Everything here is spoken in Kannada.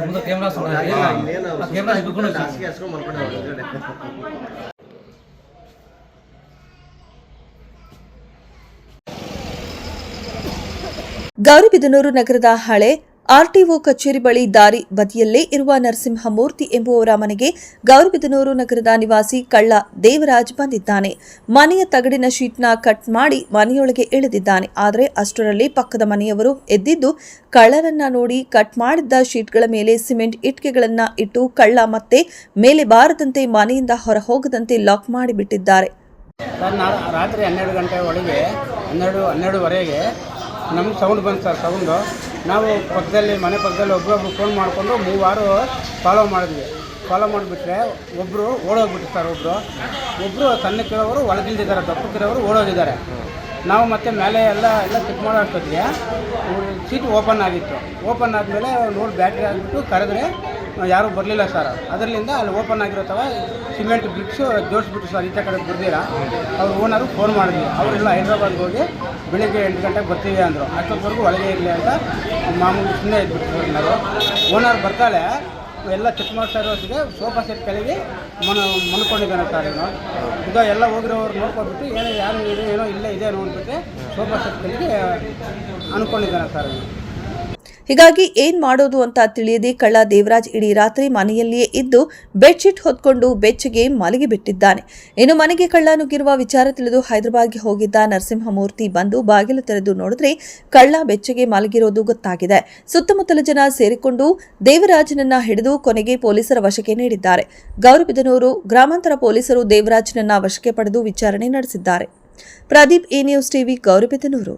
ముందు కెమెరాస్ ఉన్నాయి కెమెరా ఇప్పుకొని ಗೌರಿಬಿದನೂರು ನಗರದ ಹಳೆ ಆರ್ಟಿಒ ಕಚೇರಿ ಬಳಿ ದಾರಿ ಬದಿಯಲ್ಲೇ ಇರುವ ನರಸಿಂಹಮೂರ್ತಿ ಎಂಬುವವರ ಮನೆಗೆ ಗೌರಿಬಿದನೂರು ನಗರದ ನಿವಾಸಿ ಕಳ್ಳ ದೇವರಾಜ್ ಬಂದಿದ್ದಾನೆ. ಮನೆಯ ತಗಡಿನ ಶೀಟ್ನ ಕಟ್ ಮಾಡಿ ಮನೆಯೊಳಗೆ ಇಳಿದಿದ್ದಾನೆ. ಆದರೆ ಅಷ್ಟರಲ್ಲಿ ಪಕ್ಕದ ಮನೆಯವರು ಎದ್ದಿದ್ದು ಕಳ್ಳರನ್ನ ನೋಡಿ ಕಟ್ ಮಾಡಿದ್ದ ಶೀಟ್ಗಳ ಮೇಲೆ ಸಿಮೆಂಟ್ ಇಟ್ಟಿಗೆಗಳನ್ನ ಇಟ್ಟು ಕಳ್ಳ ಮತ್ತೆ ಮೇಲೆ ಬಾರದಂತೆ ಮನೆಯಿಂದ ಹೊರ ಹೋಗದಂತೆ ಲಾಕ್ ಮಾಡಿಬಿಟ್ಟಿದ್ದಾರೆ. ರಾತ್ರಿ 12 ಗಂಟೆ ಒಳಗೆ 12:30ವರೆಗೆ ನಮಗೆ ಸೌಂಡ್ ಬಂತು ಸರ್. ಸೌಂಡು ನಾವು ಮನೆ ಪಕ್ಕದಲ್ಲಿ ಒಬ್ಬೊಬ್ರು ಫೋನ್ ಮಾಡಿಕೊಂಡು 3 ವಾರ ಫಾಲೋ ಮಾಡಿಬಿಟ್ರೆ ಒಬ್ಬರು ಓಡೋಗ್ಬಿಟ್ಟು ಸರ್. ಒಬ್ಬರು ಸಣ್ಣ ಕಿರೋರು ಒಳಗಿಲ್ದಿದ್ದಾರೆ, ದಪ್ಪ ಕಿರೋರು ಓಡೋಗಿದ್ದಾರೆ. ನಾವು ಮತ್ತೆ ಮೇಲೆ ಎಲ್ಲ ಚೆಕ್ ಮಾಡೋ ಅಷ್ಟೊತ್ತಿಗೆ ಸೀಟ್ ಓಪನ್ ಆಗಿತ್ತು. ಓಪನ್ ಆದಮೇಲೆ ನೋಡಿ ಬ್ಯಾಟ್ರಿ ಆಗಿಬಿಟ್ಟು ಕರೆದ್ರೆ ಯಾರೂ ಬರಲಿಲ್ಲ ಸರ್. ಅದರಿಂದ ಅಲ್ಲಿ ಓಪನ್ ಆಗಿರೋ ಥರ ಸಿಮೆಂಟ್ ಬ್ರಿಕ್ಸು ಜೋಡಿಸ್ಬಿಟ್ಟು ಸರ್. ಈಚೆ ಕಡೆ ಬರ್ದಿರ ಅವ್ರ ಓನರು ಫೋನ್ ಮಾಡಿದ್ವಿ. ಅವರೆಲ್ಲ ಹೈದ್ರಾಬಾದ್ಗೆ ಹೋಗಿ ಬೆಳಿಗ್ಗೆ 8 ಗಂಟೆಗೆ ಬರ್ತೀವಿ ಅಂದರು. ಅಷ್ಟೊತ್ತವರೆಗೂ ಒಳಗೆ ಇರಲಿ ಅಂತ ಮಾಮೂಲಿ ಸುಮ್ಮನೆ ಇದ್ಬಿಟ್ಟು ಸರ್. ನಾವು ಓನರ್ ಬರ್ತಾಳೆ ಎಲ್ಲ ಚೆಕ್ ಮಾಡ್ತಾ ಇರೋರಿಗೆ ಸೋಫಾ ಸೆಟ್ ಕೆಳಗೆ ಮನ್ಕೊಂಡಿದ್ದಾನೆ ಸರ್. ಈಗ ಎಲ್ಲ ಹೋಗಿರೋರು ನೋಡ್ಕೊಬಿಟ್ಟು ಯಾರು ಏನೋ ಇಲ್ಲೇ ಇದೆ ಅಂದ್ಬಿಟ್ಟು ಸೋಫಾ ಸೆಟ್ ಕೆಳಗೆ ಅನ್ಕೊಂಡಿದ್ದಾನೆ ಸರ್. ಹೀಗಾಗಿ ಏನ್ ಮಾಡೋದು ಅಂತ ತಿಳಿಯದೆ ಕಳ್ಳ ದೇವರಾಜ್ ಇಡೀ ರಾತ್ರಿ ಮನೆಯಲ್ಲಿಯೇ ಇದ್ದು ಬೆಡ್ಶೀಟ್ ಹೊತ್ಕೊಂಡು ಬೆಚ್ಚಗೆ ಮಲಗಿಬಿಟ್ಟಿದ್ದಾನೆ. ಇನ್ನು ಮನೆಗೆ ಕಳ್ಳ ನುಗ್ಗಿರುವ ವಿಚಾರ ತಿಳಿದು ಹೈದರಾಬಾದ್ಗೆ ಹೋಗಿದ್ದ ನರಸಿಂಹಮೂರ್ತಿ ಬಂದು ಬಾಗಿಲು ತೆರೆದು ನೋಡಿದ್ರೆ ಕಳ್ಳ ಬೆಚ್ಚಗೆ ಮಲಗಿರೋದು ಗೊತ್ತಾಗಿದೆ. ಸುತ್ತಮುತ್ತಲ ಜನ ಸೇರಿಕೊಂಡು ದೇವರಾಜನನ್ನ ಹಿಡಿದು ಕೊನೆಗೆ ಪೊಲೀಸರ ವಶಕ್ಕೆ ನೀಡಿದ್ದಾರೆ. ಗೌರಿಬಿದನೂರು ಗ್ರಾಮಾಂತರ ಪೊಲೀಸರು ದೇವರಾಜನನ್ನ ವಶಕ್ಕೆ ಪಡೆದು ವಿಚಾರಣೆ ನಡೆಸಿದ್ದಾರೆ. Pradeep, A news TV, Gauribidanur.